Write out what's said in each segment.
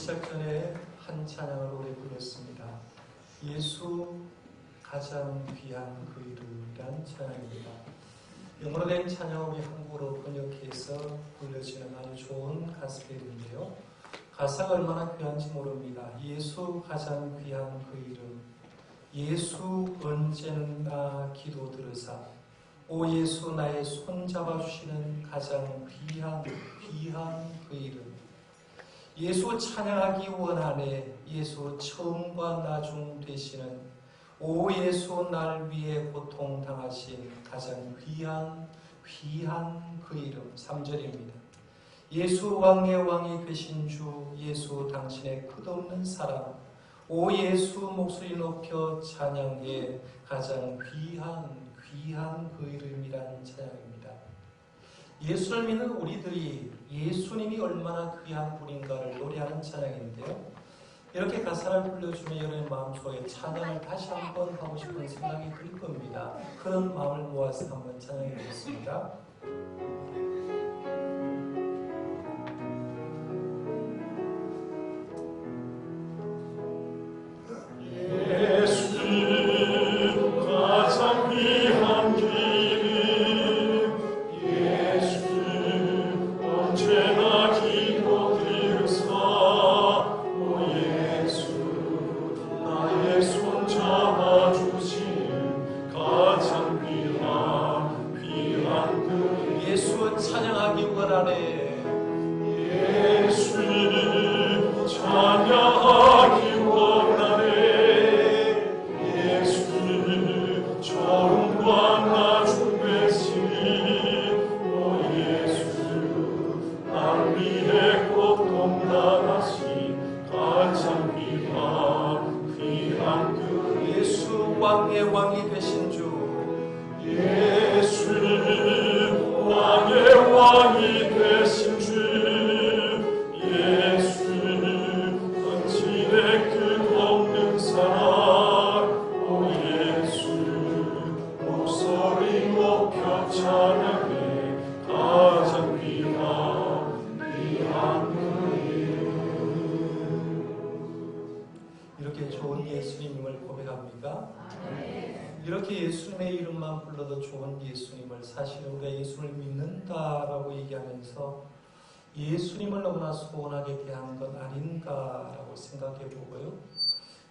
시작 전에 한 찬양을 오래 불렀습니다. 예수 가장 귀한 그 이름이란 찬양입니다. 영어로 된 찬양을 한국어로 번역해서 불려지는 아주 좋은 가스펠인데요. 가사가 얼마나 귀한지 모릅니다. 예수 가장 귀한 그 이름, 예수 언제나 기도 들으사, 오 예수 나의 손 잡아주시는 가장 귀한 그 이름, 예수 찬양하기 원하네, 예수 처음과 나중 되시는 오 예수 날 위해 고통당하신 가장 귀한 그 이름. 3절입니다. 예수 왕의 왕이 되신 주, 예수 당신의 끝없는 사랑, 오 예수 목소리 높여 찬양해 가장 귀한 그 이름이라는 찬양입니다. 예수를 믿는 우리들이 예수님이 얼마나 귀한 분인가를 노래하는 찬양인데요. 이렇게 가사를 불러주면 여러분의 마음속에 찬양을 다시 한번 하고 싶은 생각이 들 겁니다. 그런 마음을 모아서 한번 찬양해 보겠습니다. 왕이 되신 주, 예수 왕의 왕이 되신 주, 예수 당신의 끝없는 사랑, 오 예수 목소리 높여 찬양해 가장 귀한 그 이름. 이렇게 좋은 예수님을 고백합니까? 이렇게 예수님의 이름만 불러도 좋은 예수님을, 사실은 우리가 예수를 믿는다라고 얘기하면서 예수님을 너무나 소원하게 대한 건 아닌가라고 생각해 보고요.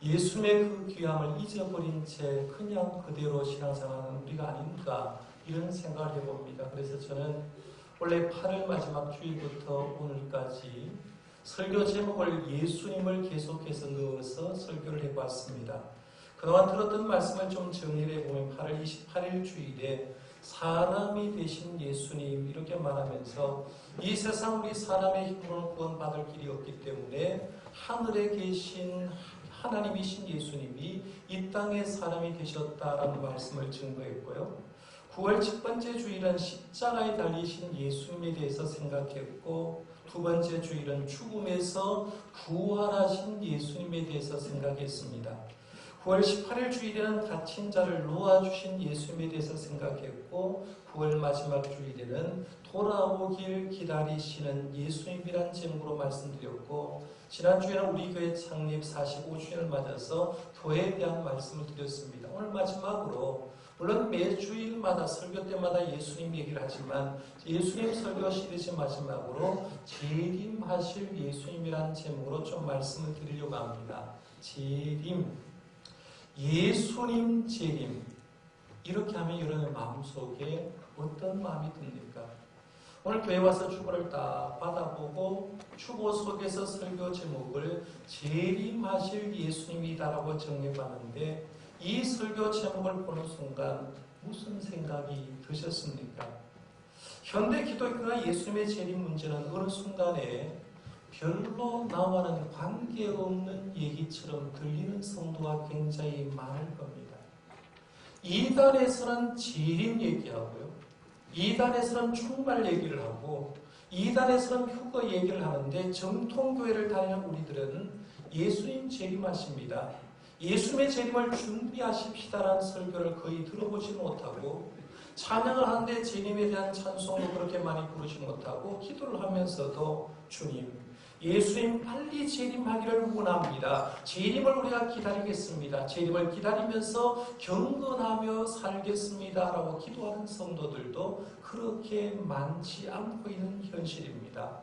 예수님의 그 귀함을 잊어버린 채 그냥 그대로 신앙생활하는 우리가 아닌가, 이런 생각을 해봅니다. 그래서 저는 원래 8월 마지막 주일부터 오늘까지 설교 제목을 예수님을 계속해서 넣어서 설교를 해봤습니다. 그동안 들었던 말씀을 좀 정리를 해보면 8월 28일 주일에 사람이 되신 예수님, 이렇게 말하면서 이 세상 우리 사람의 힘으로는 구원받을 길이 없기 때문에 하늘에 계신 하나님이신 예수님이 이 땅에 사람이 되셨다라는 말씀을 증거했고요. 9월 첫 번째 주일은 십자가에 달리신 예수님에 대해서 생각했고, 두 번째 주일은 죽음에서 부활하신 예수님에 대해서 생각했습니다. 9월 18일 주일에는 갇힌 자를 놓아주신 예수님에 대해서 생각했고, 9월 마지막 주일에는 돌아오길 기다리시는 예수님이란 제목으로 말씀드렸고, 지난주에는 우리 교회 창립 45주년을 맞아서 교회에 대한 말씀을 드렸습니다. 오늘 마지막으로, 물론 매주일마다 설교 때마다 예수님 얘기를 하지만 예수님 설교 시리즈 마지막으로 재림하실 예수님이란 제목으로 좀 말씀을 드리려고 합니다. 재림, 예수님 재림, 이렇게 하면 여러분의 마음속에 어떤 마음이 듭니까? 오늘 교회 와서 축복을 딱 받아보고 축복 속에서 설교 제목을 재림하실 예수님이다라고 정해봤는데, 이 설교 제목을 보는 순간 무슨 생각이 드셨습니까? 현대 기독교나 예수님의 재림 문제는 어느 순간에 별로 나와는 관계없는 얘기처럼 들리는 성도가 굉장히 많을 겁니다. 이단에서는 재림 얘기하고요, 이단에서는 충발 얘기를 하고, 이단에서는 휴거 얘기를 하는데, 정통교회를 다니는 우리들은 예수님 재림하십니다, 예수님의 재림을 준비하십시다라는 설교를 거의 들어보지 못하고, 찬양을 하는데 재림에 대한 찬송도 그렇게 많이 부르지 못하고, 기도를 하면서도 주님, 예수님 빨리 재림하기를 원합니다. 재림을 우리가 기다리겠습니다. 재림을 기다리면서 경건하며 살겠습니다. 라고 기도하는 성도들도 그렇게 많지 않고 있는 현실입니다.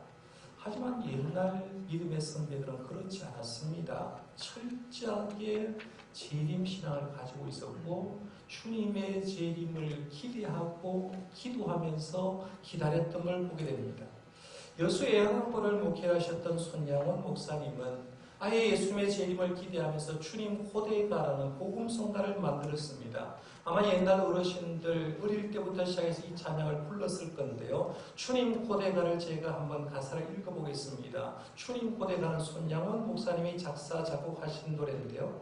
하지만 옛날 믿음의 선배들은 그렇지 않았습니다. 철저하게 재림신앙을 가지고 있었고 주님의 재림을 기대하고 기도하면서 기다렸던 걸 보게 됩니다. 여수 애양학벌을 목회하셨던 손양원 목사님은 아예 예수님의 재림을 기대하면서 주님 고대에 가라는 복음성가를 만들었습니다. 아마 옛날 어르신들 어릴 때부터 시작해서 이 찬양을 불렀을 건데요. 주님 고대 가를 제가 한번 가사를 읽어보겠습니다. 주님 고대 가는 손양원 목사님이 작사 작곡하신 노래인데요.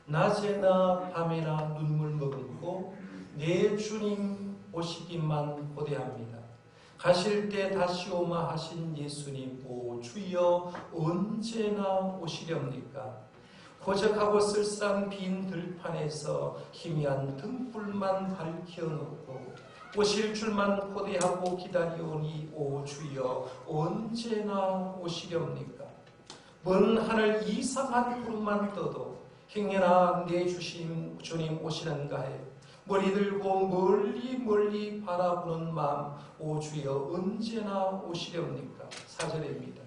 낮에나 밤에나 눈물 머금고 내 주님 오시기만 고대합니다. 가실 때 다시 오마 하신 예수님, 오 주여 언제나 오시렵니까? 고적하고 쓸쓸한 빈 들판에서 희미한 등불만 밝혀놓고 오실 줄만 고대하고 기다리오니 오 주여 언제나 오시렵니까? 먼 하늘 이상한 구름만 떠도 행여나 내 주님 오시는가에 머리 들고 멀리 멀리 바라보는 마음, 오 주여 언제나 오시렵니까? 4절입니다.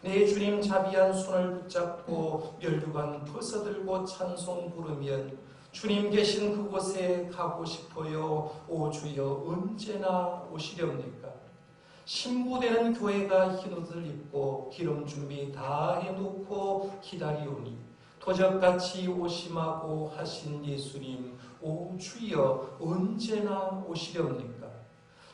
내 주님 자비한 손을 붙잡고 멸류관 벗어들고 찬송 부르면 주님 계신 그곳에 가고 싶어요. 오 주여 언제나 오시렵니까? 신부되는 교회가 흰옷을 입고 기름 준비 다 해놓고 기다리오니 도적같이 오심하고 하신 예수님, 오 주여 언제나 오시렵니까?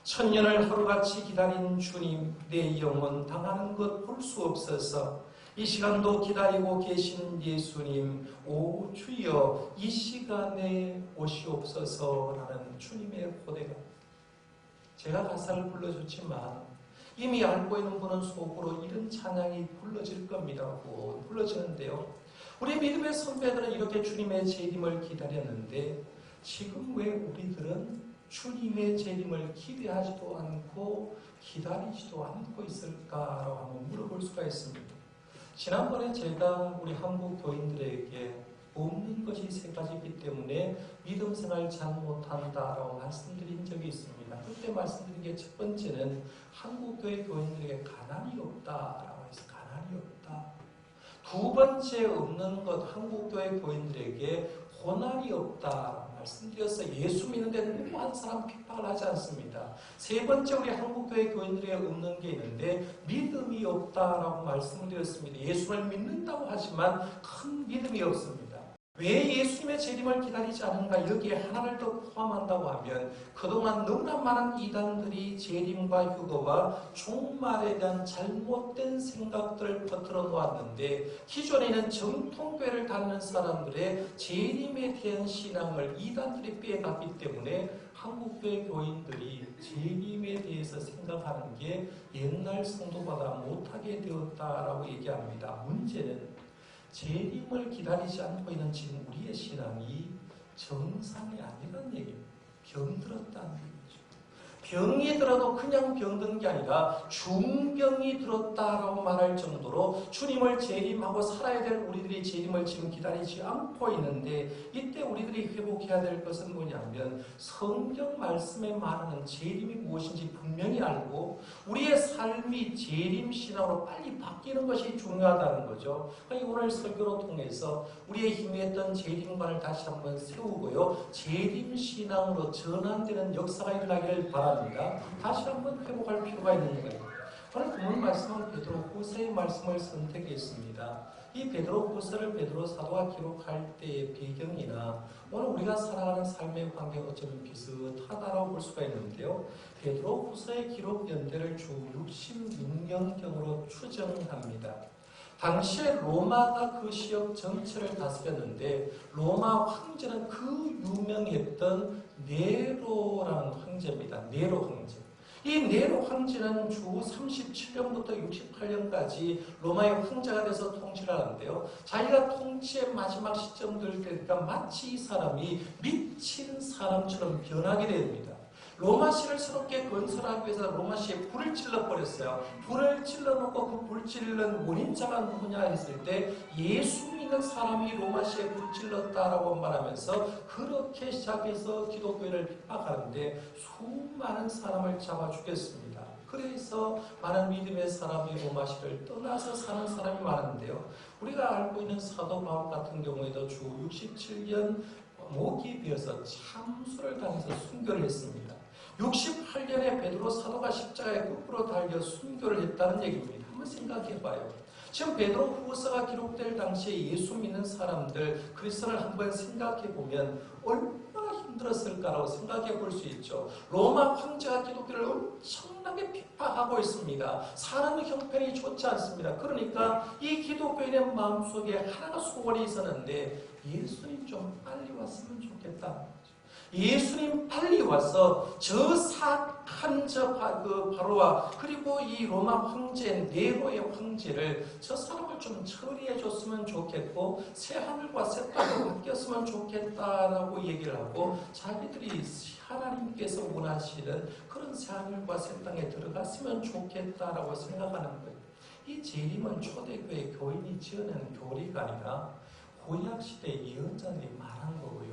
천년을 하루같이 기다린 주님, 내 영혼 당하는 것 볼 수 없어서 이 시간도 기다리고 계신 예수님, 오 주여 이 시간에 오시옵소서라는 주님의 고대가, 제가 가사를 불러줬지만 이미 알고 있는 분은 속으로 이런 찬양이 불러질 겁니다. 불러지는데요. 우리 믿음의 선배들은 이렇게 주님의 재림을 기다렸는데 지금 왜 우리들은 주님의 재림을 기대하지도 않고 기다리지도 않고 있을까라고 한번 물어볼 수가 있습니다. 지난번에 제가 우리 한국 교인들에게 없는 것이 3가지이기 때문에 믿음 생활 잘 못한다라고 말씀드린 적이 있습니다. 그때 말씀드린 게 첫 번째는 한국교회 교인들에게 가난이 없다라고 해서 가난이 없다. 두 번째 없는 것, 한국교회 교인들에게 고난이 없다 말씀드렸어요. 예수 믿는데 누구 한 사람 핍박을 하지 않습니다. 세 번째 우리 한국교회 교인들에게 없는 게 있는데 믿음이 없다라고 말씀을 드렸습니다. 예수를 믿는다고 하지만 큰 믿음이 없습니다. 왜 예수님의 재림을 기다리지 않은가? 여기에 하나를 더 포함한다고 하면 그동안 너무나 많은 이단들이 재림과 휴거와 종말에 대한 잘못된 생각들을 퍼뜨려 놓았는데 기존에는 정통교회를 다니는 사람들의 재림에 대한 신앙을 이단들이 빼갔기 때문에 한국교회 교인들이 재림에 대해서 생각하는 게 옛날 성도보다 못하게 되었다라고 얘기합니다. 문제는 재림을 기다리지 않고 있는 지금 우리의 신앙이 정상이 아니라는 얘기예요. 병들었다는 얘기죠. 병이 들어도 그냥 병든 게 아니라 중병이 들었다라고 말할 정도로 주님을 재림하고 살아야 될 우리들이 재림을 지금 기다리지 않고 있는데 이때 우리들이 회복해야 될 것은 뭐냐면 성경 말씀에 말하는 재림이 무엇인지 분명히 알고 우리의 삶이 재림 신앙으로 빨리 바뀌는 것이 중요하다는 거죠. 오늘 설교로 통해서 우리의 희미했던 재림관을 다시 한번 세우고요. 재림 신앙으로 전환되는 역사가 일어나기를 바랍니다. 다시 한번 회복할 필요가 있는 거예요. 오늘 본문 말씀은 베드로후서의 말씀을 선택했습니다. 이 베드로후서를 베드로 사도가 기록할 때의 배경이나 오늘 우리가 살아가는 삶의 관계가 어쩌면 비슷하다고 볼 수가 있는데요. 베드로후서의 기록 연대를 주 66년경으로 추정합니다. 당시에 로마가 그 지역 전체를 다스렸는데 로마 황제는 그 유명했던 네로라는 황제입니다. 네로 황제. 이 네로 황제는 주 37년부터 68년까지 로마의 황제가 돼서 통치를 하는데요. 자기가 통치의 마지막 시점들 되니까 마치 이 사람이 미친 사람처럼 변하게 됩니다. 로마시를 새롭게 건설하기 위해서 로마시에 불을 질러버렸어요. 불을 질러놓고 그 불 질른 원인자가 누구냐 했을 때 예수 믿는 사람이 로마시에 불 질렀다라고 말하면서 그렇게 시작해서 기독교를 핍박하는데 수많은 사람을 잡아 죽였습니다. 그래서 많은 믿음의 사람이 로마시를 떠나서 사는 사람이 많은데요. 우리가 알고 있는 사도 바울 같은 경우에도 주 67년 목이 비어서 참수를 당해서 순교를 했습니다. 68년에 베드로 사도가 십자가에 거꾸로 달려 순교를 했다는 얘기입니다. 한번 생각해봐요. 지금 베드로 후서가 기록될 당시에 예수 믿는 사람들 그리스도를 한번 생각해보면 얼마나 힘들었을까라고 생각해 볼 수 있죠. 로마 황제가 기독교를 엄청나게 핍박하고 있습니다. 사는 형편이 좋지 않습니다. 그러니까 이 기독교인의 마음속에 하나가 소원이 있었는데 예수님 좀 빨리 왔으면 좋겠다. 예수님 빨리 와서 저 사악한 바로와 그리고 이 로마 황제 네로의 황제를 저 사람을 좀 처리해 줬으면 좋겠고 새 하늘과 새 땅으로 바뀌었으면 좋겠다라고 얘기를 하고 자기들이 하나님께서 원하시는 그런 새 하늘과 새 땅에 들어갔으면 좋겠다라고 생각하는 거예요. 이 재림은 초대교회 교인이 지어낸 교리가 아니라 구약시대 예언자들이 말한 거고요.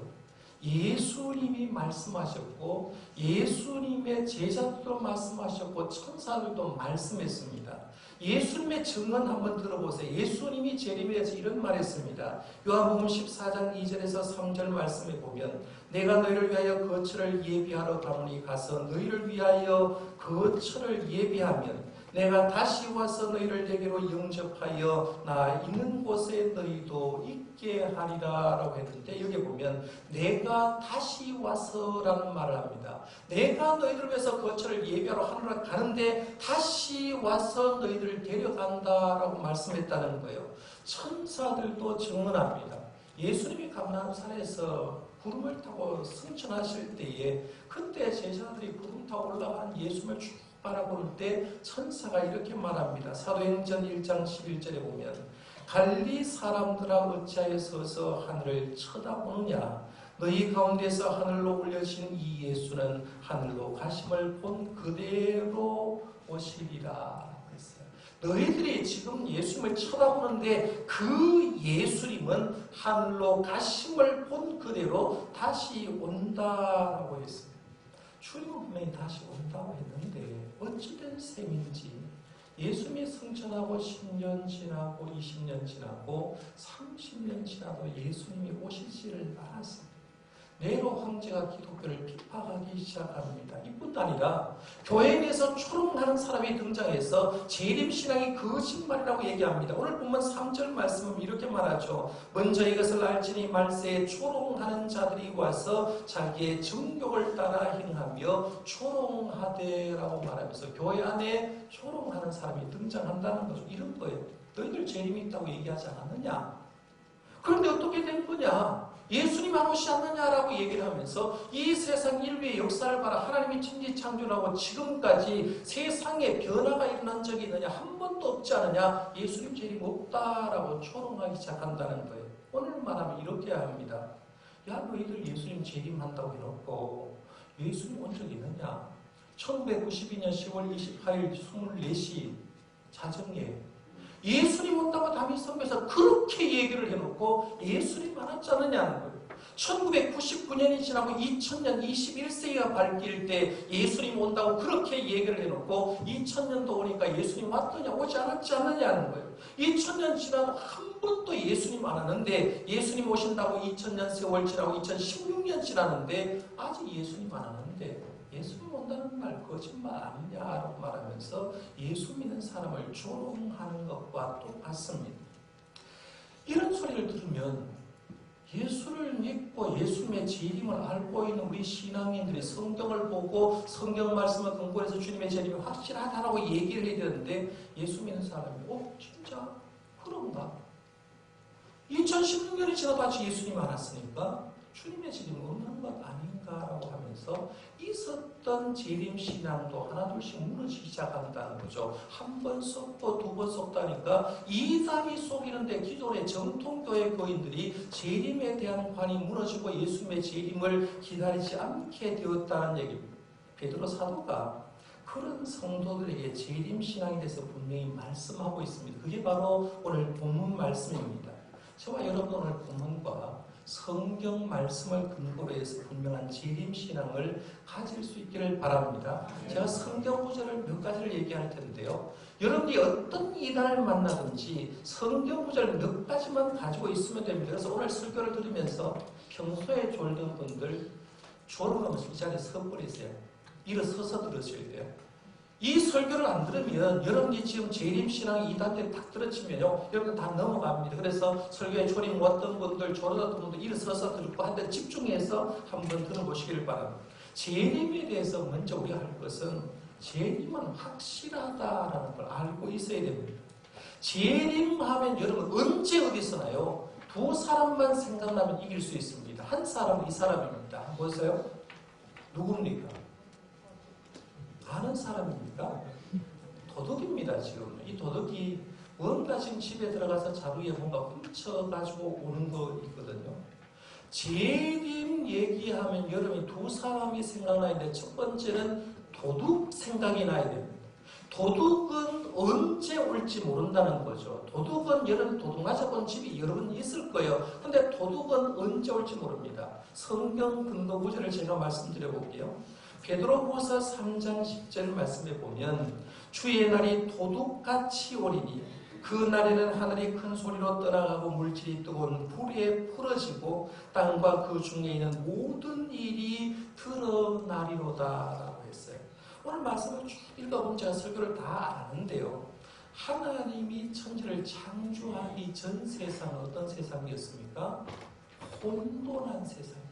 예수님이 말씀하셨고 예수님의 제자들도 말씀하셨고 천사들도 말씀했습니다. 예수님의 증언 한번 들어보세요. 예수님이 재림에 대해서 이런 말했습니다. 요한복음 14장 2절에서 3절 말씀에 보면 내가 너희를 위하여 거처를 예비하러 가노니 가서 너희를 위하여 거처를 예비하면 내가 다시 와서 너희를 내게로 영접하여 나 있는 곳에 너희도 있게 하리라 라고 했는데 여기 보면 내가 다시 와서 라는 말을 합니다. 내가 너희들을 위해서 거처를 예비하러 하늘로 가는데 다시 와서 너희들을 데려간다 라고 말씀했다는 거예요. 천사들도 증언합니다. 예수님이 감람산에서 구름을 타고 승천하실 때에 그때 제자들이 구름 타고 올라간 예수님을 쭉 바라볼 때 천사가 이렇게 말합니다. 사도행전 1장 11절에 보면 갈릴리 사람들아 어찌하여 서서 하늘을 쳐다보느냐 너희 가운데서 하늘로 올려진 이 예수는 하늘로 가심을 본 그대로 오시리라 했어요. 너희들이 지금 예수님을 쳐다보는데 그 예수님은 하늘로 가심을 본 그대로 다시 온다라고 했습니다. 주님은 분명히 다시 온다고 했는데 어찌된 셈인지 예수님이 승천하고 10년 지나고 20년 지나고 30년 지나도 예수님이 오시지를 않았습니다. 네로 황제가 기독교를 핍박하기 시작합니다. 이뿐 아니라 교회에 대해서 초롱하는 사람이 등장해서 재림신앙이 거짓말이라고 얘기합니다. 오늘 보면 3절 말씀은 이렇게 말하죠. 먼저 이것을 알지니 말세에 초롱하는 자들이 와서 자기의 정욕을 따라 행하며 초롱하되라고 말하면서 교회 안에 초롱하는 사람이 등장한다는 거죠. 이런 거예요. 너희들 재림이 있다고 얘기하지 않았느냐? 그런데 어떻게 된 거냐? 예수님 안 오시 않느냐라고 얘기를 하면서 이 세상 인류의 역사를 봐라. 하나님이 천지창조하고 지금까지 세상에 변화가 일어난 적이 있느냐? 한 번도 없지 않느냐? 예수님 재림 없다라고 초롱하기 시작한다는 거예요. 오늘 말하면 이렇게 합니다. 야 너희들 예수님 재림한다고 해놓고 예수님 온 적이 있느냐? 1992년 10월 28일 24시 자정에 예수님 온다고 담임 선교에서 그렇게 얘기를 해놓고 예수님 안 왔지 않느냐는 거예요. 1999년이 지나고 2000년 21세기가 밝힐 때 예수님 온다고 그렇게 얘기를 해놓고 2000년도 오니까 예수님 왔더냐 오지 않았지 않느냐는 거예요. 2000년 지나도 한 번도 예수님 안 왔는데 예수님 오신다고 2000년 세월 지나고 2016년 지났는데 아직 예수님 안 왔는데 예수님 온다는 말 거짓말 아니냐라고 말하면서 예수 믿는 사람을 조롱하는 것과 똑같습니다. 이런 소리를 들으면 예수를 믿고 예수님의 재림을 알고 있는 우리 신앙인들이 성경을 보고 성경 말씀을 근거해서 주님의 재림이 확실하다라고 얘기를 해야 되는데 예수 믿는 사람이 진짜 그런가? 2016년이 지나도 아직 예수님 안 왔으니까 주님의 재림 없는 것 아닌가라고 하면서 있었던 재림신앙도 하나둘씩 무너지기 시작한다는 거죠. 한 번 썩고 두 번 썩다니까 이단이 속이는데 기존의 정통교회 교인들이 재림에 대한 관이 무너지고 예수님의 재림을 기다리지 않게 되었다는 얘기입니다. 베드로 사도가 그런 성도들에게 재림신앙에 대해서 분명히 말씀하고 있습니다. 그게 바로 오늘 본문 말씀입니다. 저와 여러분 오늘 본문과 성경 말씀을 근거로 해서 분명한 재림신앙을 가질 수 있기를 바랍니다. 제가 성경 구절을 몇 가지를 얘기할 텐데요. 여러분이 어떤 이단을 만나든지 성경 구절 몇 가지만 가지고 있으면 됩니다. 그래서 오늘 설교를 들으면서 평소에 졸던 분들 졸음하면서 이 자리에 서버리세요. 일어서서 들으셔야 돼요. 이 설교를 안 들으면 여러분이 지금 재림신앙 이단에 딱 들어치면요, 여러분 다 넘어갑니다. 그래서 설교에 졸이 왔던 분들, 졸았던 분들 일어서서 들고 한데 집중해서 한번 들어보시길 바랍니다. 재림에 대해서 먼저 우리가 할 것은 재림은 확실하다라는 걸 알고 있어야 됩니다. 재림하면 여러분 언제 어디서 나요? 두 사람만 생각나면 이길 수 있습니다. 한 사람은 이 사람입니다. 보세요. 누굽니까? 아는 사람입니까? 도둑입니다. 지금 이 도둑이 뭔가 지금 집에 들어가서 자루에 뭔가 훔쳐가지고 오는 거 있거든요. 재림 얘기하면 여러분이 두 사람이 생각나야 되는데 첫 번째는 도둑 생각이 나야 됩니다. 도둑은 언제 올지 모른다는 거죠. 도둑은 여러분 도둑 맞아본 집이 여러 번 있을 거예요. 근데 도둑은 언제 올지 모릅니다. 성경 근거 구절을 제가 말씀드려 볼게요. 베드로후서 3장 10절 말씀에 보면 주의 날이 도둑같이 오리니 그 날에는 하늘이 큰 소리로 떠나가고 물질이 뜨거운 불에 풀어지고 땅과 그 중에 있는 모든 일이 드러나리로다 라고 했어요. 오늘 말씀을 쭉 읽어보면 제가 설교를 다 아는데요. 하나님이 천지를 창조하기 전 세상은 어떤 세상이었습니까? 혼돈한 세상이었죠.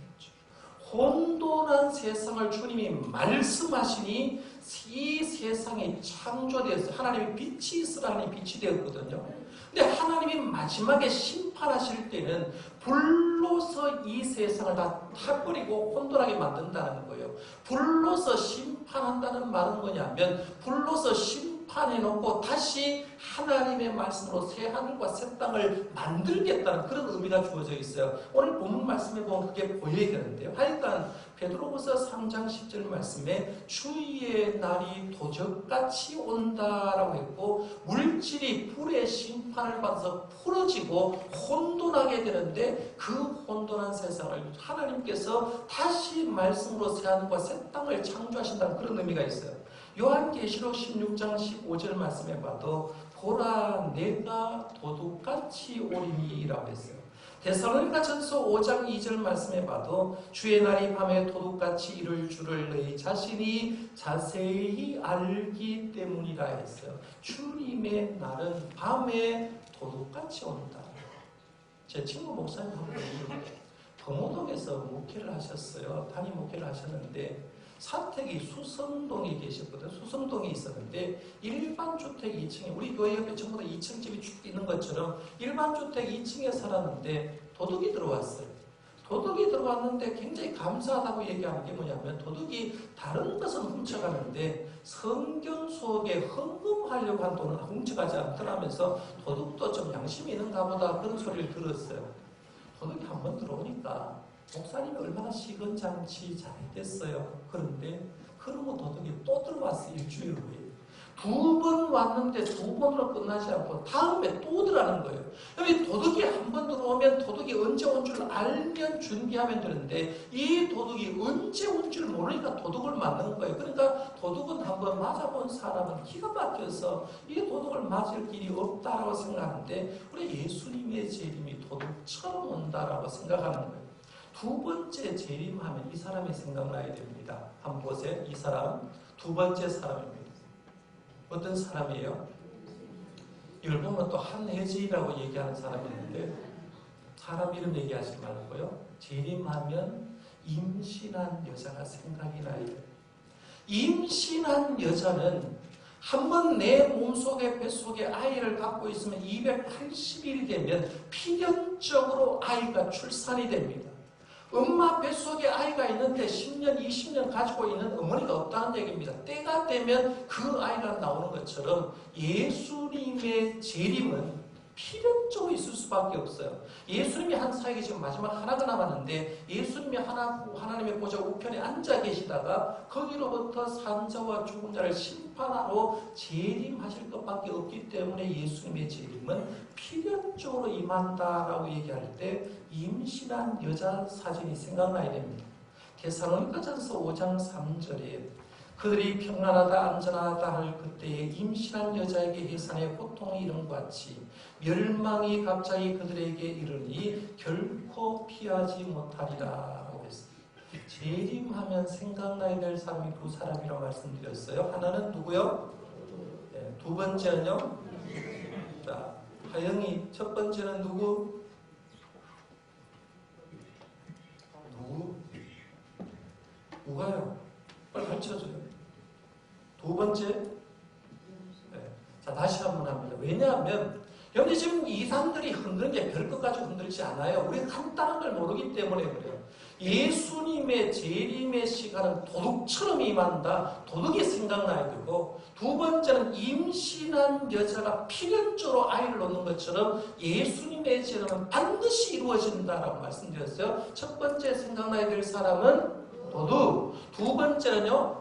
혼돈한 세상을 주님이 말씀하시니 이 세상이 창조되어서 하나님의 빛이 있으라 하니 빛이 되었거든요. 근데 하나님이 마지막에 심판하실 때는 불로서 이 세상을 다 타버리고 혼돈하게 만든다는 거예요. 불로서 심판한다는 말은 뭐냐면 불로서 심판해놓고 다시 하나님의 말씀으로 새 하늘과 새 땅을 만들겠다는 그런 의미가 주어져 있어요. 오늘 본문 말씀에 보면 그게 보여야 되는데요. 하여간 베드로후서 3장 10절 말씀에 주의 날이 도적같이 온다라고 했고 물질이 불의 심판을 받아서 풀어지고 혼돈하게 되는데 그 혼돈한 세상을 하나님께서 다시 말씀으로 새 하늘과 새 땅을 창조하신다는 그런 의미가 있어요. 요한계시록 16장 15절 말씀에 봐도 보라 내가 도둑같이 오리니라고 했어요. 데살로니가전서 5장 2절 말씀에 봐도 주의 날이 밤에 도둑같이 이룰 줄을 너희 자신이 자세히 알기 때문이라 했어요. 주님의 날은 밤에 도둑같이 온다. 제 친구 목사님 한 분이 범호동에서 목회를 하셨어요. 담임 목회를 하셨는데 사택이 수성동에 계셨거든요. 수성동에 있었는데 일반 주택 2층에 우리 교회 옆에 전부 다 2층 집이 쭉 있는 것처럼 일반 주택 2층에 살았는데 도둑이 들어왔어요. 도둑이 들어왔는데 굉장히 감사하다고 얘기하는 게 뭐냐면 도둑이 다른 것은 훔쳐가는데 성경 속에 헌금하려고 한 돈은 훔쳐가지 않더라면서 도둑도 좀 양심이 있는가 보다 그런 소리를 들었어요. 도둑이 한번 들어오니까 목사님이 얼마나 시건장치 잘했겠어요. 그런데 그러고 도둑이 또 들어왔어요. 일주일 후에. 2번 왔는데 2번으로 끝나지 않고 다음에 또 오더라는 거예요. 여기 도둑이 한 번 들어오면 도둑이 언제 온 줄 알면 준비하면 되는데 이 도둑이 언제 온 줄 모르니까 도둑을 맞는 거예요. 그러니까 도둑은 한번 맞아본 사람은 기가 막혀서 이 도둑을 맞을 길이 없다라고 생각하는데 우리 예수님의 재림이 도둑처럼 온다라고 생각하는 거예요. 두 번째 재림하면 이 사람이 생각나야 됩니다. 한번 보세요. 이 사람 두 번째 사람입니다. 어떤 사람이에요? 이걸 보면 또 한혜지라고 얘기하는 사람이 있는데 사람 이름 얘기하지 말고요. 재림하면 임신한 여자가 생각이 나요. 임신한 여자는 한번 내 몸속에 뱃속에 아이를 갖고 있으면 280일이 되면 필연적으로 아이가 출산이 됩니다. 엄마 뱃속에 아이가 있는데 10년, 20년 가지고 있는 어머니가 없다는 얘기입니다. 때가 되면 그 아이가 나오는 것처럼 예수님의 재림은 필연적으로 있을 수밖에 없어요. 예수님이 한 사역이 지금 마지막 하나가 남았는데 예수님이 하나님의 보좌 우편에 앉아 계시다가 거기로부터 산자와 죽은 자를 심판하러 재림하실 것밖에 없기 때문에 예수님의 재림은 필연적으로 임한다라고 얘기할 때 임신한 여자 사진이 생각나야 됩니다. 데살로니가전서 5장 3절에 그들이 평안하다 안전하다 할 그때에 임신한 여자에게 해산의 고통이 이른 것 같이 멸망이 갑자기 그들에게 이르니 결코 피하지 못하리라 라고 했습니다. 재림하면 생각나야 될 사람이 두 사람이라고 말씀드렸어요. 하나는 누구요? 네, 두 번째는요? 자, 하영이 첫 번째는 누구? 누가요? 빨리 가르쳐줘요. 두 번째, 네. 자 다시 한번 합니다. 왜냐하면 여러분이 지금 이 사람들이 흔드는 게 별것 가지고 흔들지 않아요. 우리가 간단한 걸 모르기 때문에 그래요. 예수님의 재림의 시간은 도둑처럼 임한다. 도둑이 생각나야 되고, 두 번째는 임신한 여자가 필연적으로 아이를 놓는 것처럼 예수님의 재림은 반드시 이루어진다라고 말씀드렸어요. 첫 번째 생각나야 될 사람은 도둑, 두 번째는요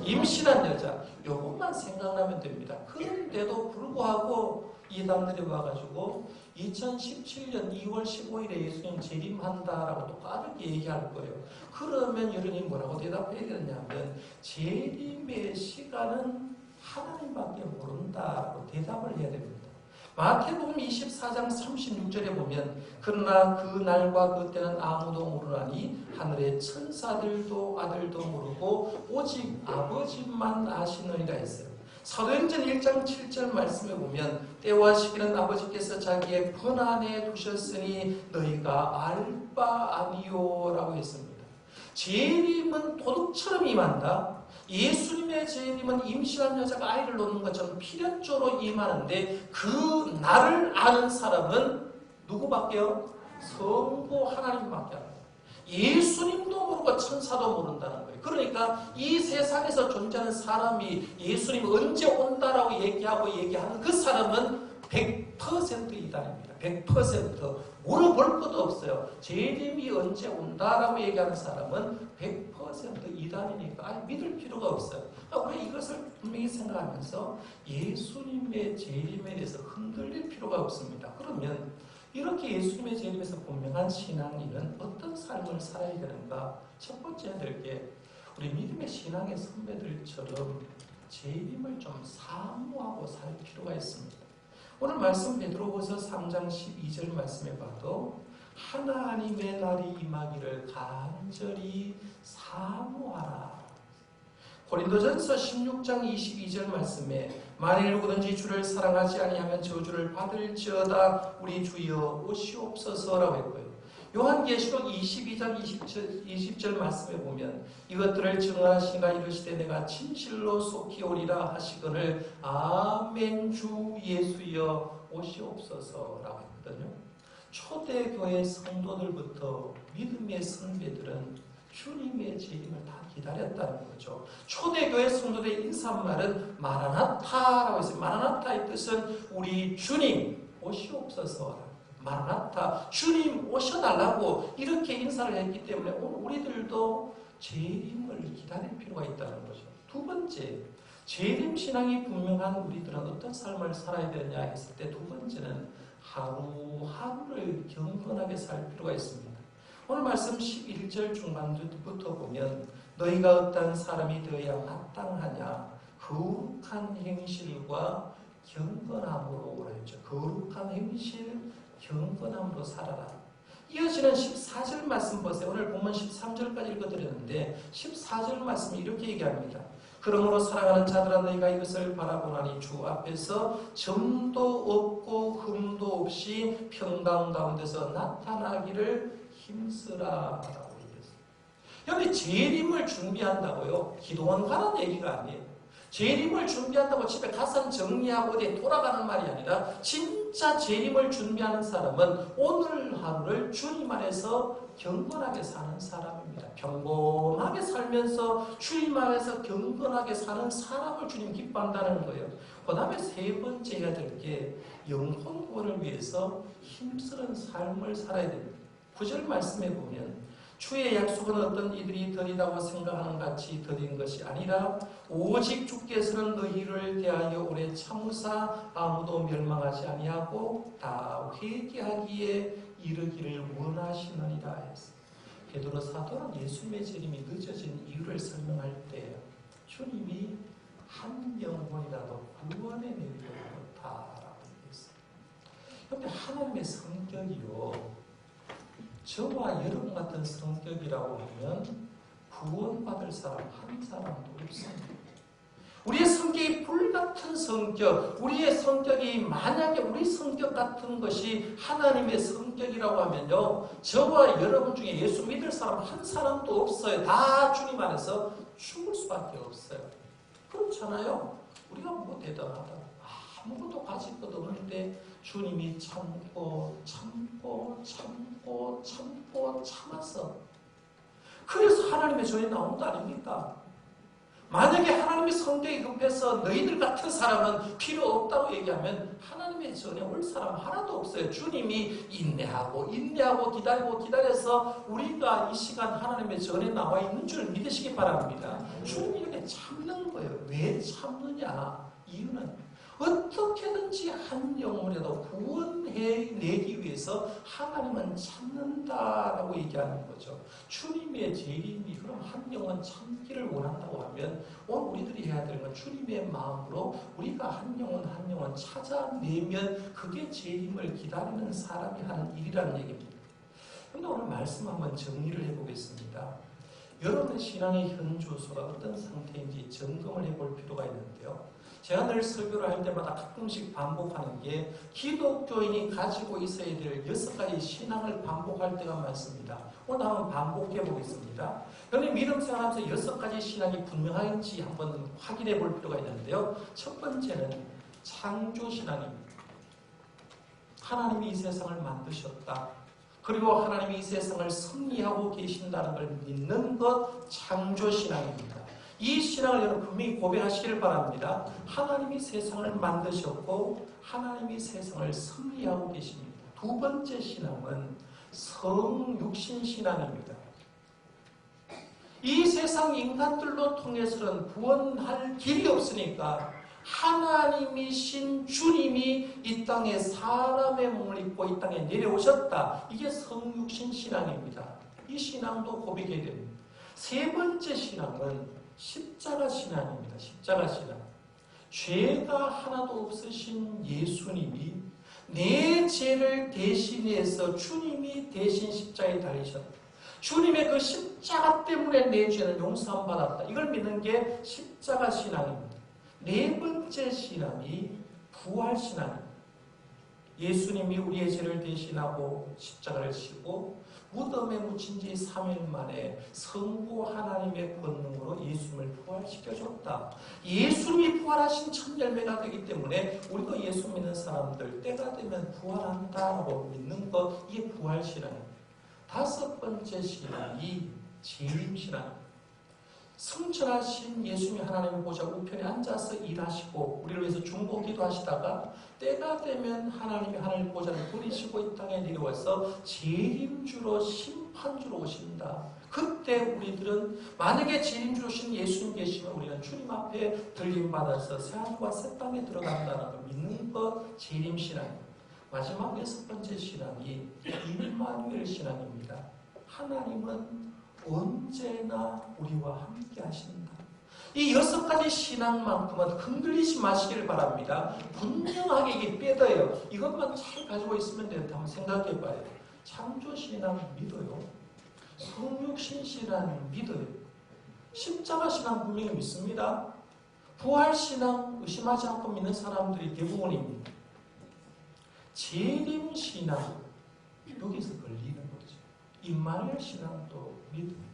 임신한 여자. 요것만 생각나면 됩니다. 그런데도 불구하고 이 사람들이 와가지고 2017년 2월 15일에 예수님 재림한다라고 또 빠르게 얘기할 거예요. 그러면 여러분이 뭐라고 대답해야 되냐면 재림의 시간은 하나님밖에 모른다라고 대답을 해야 됩니다. 마태복음 24장 36절에 보면 그러나 그 날과 그 때는 아무도 모르나니 하늘의 천사들도 아들도 모르고 오직 아버지만 아시느니라 했어요. 사도행전 1장 7절 말씀에 보면 때와 시기는 아버지께서 자기의 권한에 두셨으니 너희가 알 바 아니요라고 했습니다. 재림은 도둑처럼 임한다. 예수님의 재림은 임신한 여자가 아이를 놓는 것처럼 필연적으로 임하는데 그 날을 아는 사람은 누구밖에요? 성부 하나님밖에 안 해요. 예수님도 모르고 천사도 모른다는 거예요. 그러니까 이 세상에서 존재하는 사람이 예수님이 언제 온다라고 얘기하는 그 사람은 100% 이단입니다. 100% 물어볼 것도 없어요. 재림이 언제 온다라고 얘기하는 사람은 100% 이단이니까 믿을 필요가 없어요. 우리 이것을 분명히 생각하면서 예수님의 재림에 대해서 흔들릴 필요가 없습니다. 그러면 이렇게 예수님의 재림에서 분명한 신앙인은 어떤 삶을 살아야 되는가? 첫 번째 해야 될 게 우리 믿음의 신앙의 선배들처럼 재림을 좀 사모하고 살 필요가 있습니다. 오늘 말씀 베드로후서 3장 12절 말씀에 봐도 하나님의 날이 임하기를 간절히 사모하라. 고린도전서 16장 22절 말씀에 만일 누구든지 주를 사랑하지 아니하면 저주를 받을지어다 우리 주여 오시옵소서라고 했고요. 요한계시록 22장 20절 말씀에 보면 이것들을 증언하시니가 이르시되 내가 진실로 속히 오리라 하시거늘 아멘 주 예수여 오시옵소서라고 했거든요. 초대교회 성도들부터 믿음의 선배들은 주님의 재림을 다 기다렸다는 거죠. 초대교회 성도들의 인사말은 마라나타라고 했어요. 마라나타의 뜻은 우리 주님 오시옵소서. 마라나타, 주님 오셔달라고 이렇게 인사를 했기 때문에 오늘 우리들도 재림을 기다릴 필요가 있다는 거죠. 두 번째, 재림 신앙이 분명한 우리들은 어떤 삶을 살아야 되느냐 했을 때 두 번째는 하루하루를 경건하게 살 필요가 있습니다. 오늘 말씀 11절 중반부터 보면 너희가 어떤 사람이 되어야 마땅하냐 거룩한 행실과 경건함으로 그랬죠. 거룩한 행실, 경건함으로 살아라. 이어지는 14절 말씀 보세요. 오늘 본문 13절까지 읽어드렸는데 14절 말씀이 이렇게 얘기합니다. 그러므로 사랑하는 자들아 너희가 이것을 바라보나니 주 앞에서 점도 없고 흠도 없이 평강 가운데서 나타나기를 힘쓰라라고 얘기했어요. 여기 재림을 준비한다고요. 기도원 가는 얘기가 아니에요. 재림을 준비한다고 집에 가서 정리하고 어디에 돌아가는 말이 아니라 진짜 재림을 준비하는 사람은 오늘 하루를 주님 안에서 경건하게 사는 사람입니다. 평범하게 살 살면서 주님 안에서 경건하게 사는 사람을 주님 기뻐한다는 거예요. 그 다음에 세 번째 해야 될 게 영혼 구원을 위해서 힘쓰는 삶을 살아야 됩니다. 9절 말씀에 보면 주의 약속은 어떤 이들이 더디다고 생각하는 같이 더딘 것이 아니라 오직 주께서는 너희를 대하여 오래 참으사 아무도 멸망하지 아니하고 다 회개하기에 이르기를 원하시느니라 했습니다. 베드로 사도는 예수님의 재림이 늦어진 이유를 설명할 때 주님이 한 영혼이라도 구원에 내리려고 하다라고 얘기했어요. 그런데 하나님의 성격이요, 저와 여러분 같은 성격이라고 하면 구원받을 사람 한 사람도 없습니다. 우리의 성격이 불같은 성격, 우리의 성격이 만약에 우리 성격 같은 것이 하나님의 성격이라고 하면요, 저와 여러분 중에 예수 믿을 사람 한 사람도 없어요. 다 주님 안에서 죽을 수밖에 없어요. 그렇잖아요. 우리가 뭐 대단하다, 아무것도 가질 것 없는데 주님이 참고 참아서, 그래서 하나님의 전에 나온 거 아닙니까? 만약에 하나님의 성격이 급해서 너희들 같은 사람은 필요 없다고 얘기하면 하나님의 전에 올 사람 하나도 없어요. 주님이 인내하고 기다려서 우리가 이 시간 하나님의 전에 나와 있는 줄 믿으시기 바랍니다. 주님이 이렇게 참는 거예요. 왜 참느냐? 이유는 어떻게든지 한 영혼이라도 구원해내기 위해서 하나님은 참는다라고 얘기하는 거죠. 주님의 재림이 그럼 한 영혼 참기를 원한다고 하면 오늘 우리들이 해야 되는 건 주님의 마음으로 우리가 한 영혼 찾아내면 그게 재림을 기다리는 사람이 하는 일이라는 얘기입니다. 그런데 오늘 말씀 한번 정리를 해보겠습니다. 여러분의 신앙의 현주소가 어떤 상태인지 점검을 해볼 필요가 있는데요. 제가 늘 설교를 할 때마다 가끔씩 반복하는 게 기독교인이 가지고 있어야 될 6가지 신앙을 반복할 때가 많습니다. 오늘 한번 반복해 보겠습니다. 여러분 믿음 생활하면서 6가지 신앙이 분명한지 한번 확인해 볼 필요가 있는데요. 첫 번째는 창조신앙입니다. 하나님이 이 세상을 만드셨다. 그리고 하나님이 이 세상을 섭리하고 계신다는 걸 믿는 것, 창조신앙입니다. 이 신앙을 여러분 분명히 고백하시기를 바랍니다. 하나님이 세상을 만드셨고 하나님이 세상을 섭리하고 계십니다. 두 번째 신앙은 성육신신앙입니다. 이 세상 인간들로 통해서는 구원할 길이 없으니까 하나님이신 주님이 이 땅에 사람의 몸을 입고 이 땅에 내려오셨다. 이게 성육신신앙입니다. 이 신앙도 고백해야 됩니다. 세 번째 신앙은 십자가 신앙입니다. 십자가 신앙. 죄가 하나도 없으신 예수님이 내 죄를 대신해서 주님이 대신 십자가에 달리셨다. 주님의 그 십자가 때문에 내 죄는 용서함 받았다. 이걸 믿는 게 십자가 신앙입니다. 네 번째 신앙이 부활 신앙입니다. 예수님이 우리의 죄를 대신하고 십자가를 지고 무덤에 묻힌 지 3일 만에 성부 하나님의 권능으로 예수님을 부활시켜줬다. 예수님이 부활하신 첫 열매가 되기 때문에 우리도 예수 믿는 사람들 때가 되면 부활한다고 믿는 것, 이게 부활신앙입니다. 다섯 번째 신앙이 재림신앙입니다. 성천하신 예수님이 하나님의 보좌 우편에 앉아서 일하시고 우리를 위해서 중보기도 하시다가 때가 되면 하나님이 하나님 보좌를 버리시고 이 땅에 내려와서 재림주로 심판주로 오신다. 그때 우리들은 만약에 재림주로 오신 예수님 계시면 우리는 주님 앞에 들림받아서 새하늘과 새 땅에 들어간다는 걸 믿는 것, 재림신앙입니다. 마지막 여섯 번째 신앙이 임마누엘 신앙입니다. 하나님은 언제나 우리와 함께 하신다. 이 6가지 신앙만큼은 흔들리지 마시기를 바랍니다. 분명하게 이게 빼더요. 이것만 잘 가지고 있으면 된다. 한번 생각해 봐요. 창조신앙 믿어요. 성육신신앙 믿어요. 십자가신앙 분명히 믿습니다. 부활신앙 의심하지 않고 믿는 사람들이 대부분입니다. 재림신앙 여기서 걸리는 거죠. 임마누엘 신앙도 믿어요.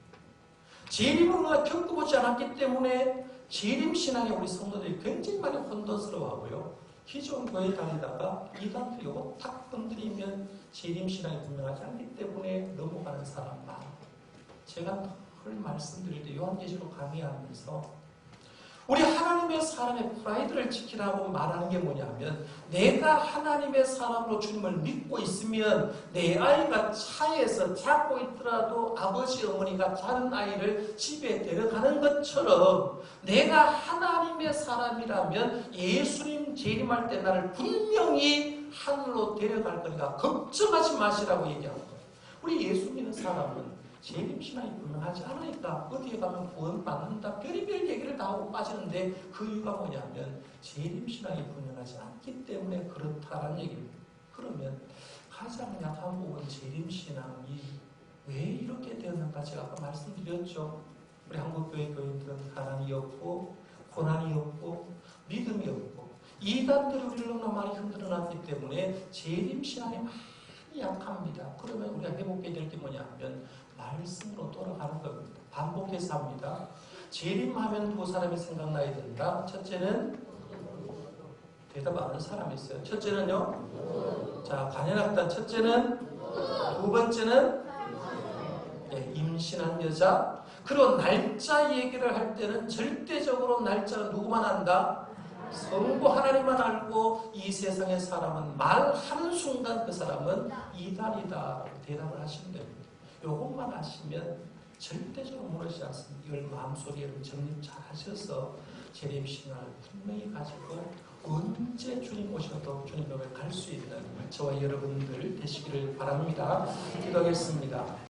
재림을 우리가 겪어보지 않았기 때문에 재림신앙에 우리 성도들이 굉장히 많이 혼돈스러워하고요. 기존 교회 다니다가 이단들이 이거 탁 건드리면 재림신앙이 분명하지 않기 때문에 넘어가는 사람 많아요. 제가 그걸 말씀드릴 때 요한계시록 강의하면서 우리 하나님의 사람의 프라이드를 지키라고 말하는 게 뭐냐면 내가 하나님의 사람으로 주님을 믿고 있으면 내 아이가 차에서 자고 있더라도 아버지 어머니가 자는 아이를 집에 데려가는 것처럼 내가 하나님의 사람이라면 예수님 재림할 때 나를 분명히 하늘로 데려갈 거니까 걱정하지 마시라고 얘기하는 거예요. 우리 예수 믿는 사람은 재림신앙이 분명하지 않으니까 어디에 가면 구원받는다 별의별 얘기를 다 하고 빠지는데 그 이유가 뭐냐면 재림신앙이 분명하지 않기 때문에 그렇다라는 얘기입니다. 그러면 가장 약한 부분 재림신앙이 왜 이렇게 되었는가 제가 아까 말씀드렸죠. 우리 한국교회 교인들은 가난이 없고 고난이 없고 믿음이 없고 이단들이 우리를 너무나 많이 흔들어놨기 때문에 재림신앙이 많이 약합니다. 그러면 우리가 회복해야 될 게 뭐냐면 말씀으로 돌아가는 겁니다. 반복해서 합니다. 재림하면 두 사람이 생각나야 된다. 첫째는 대답 안 하는 사람이 있어요. 첫째는요. 자, 관현악단 첫째는 두 번째는 임신한 여자. 그리고 날짜 얘기를 할 때는 절대적으로 날짜는 누구만 안다? 성부 하나님만 알고 이 세상의 사람은 말하는 순간 그 사람은 이단이다 대답을 하시면 됩니다. 요것만 하시면 절대적으로 무너지지 않습니다. 이걸 마음속에 정립 잘 하셔서 재림신앙을 분명히 가지고 언제 주님 오셔도 주님 옆에 갈 수 있는 저와 여러분들 되시기를 바랍니다. 기도하겠습니다.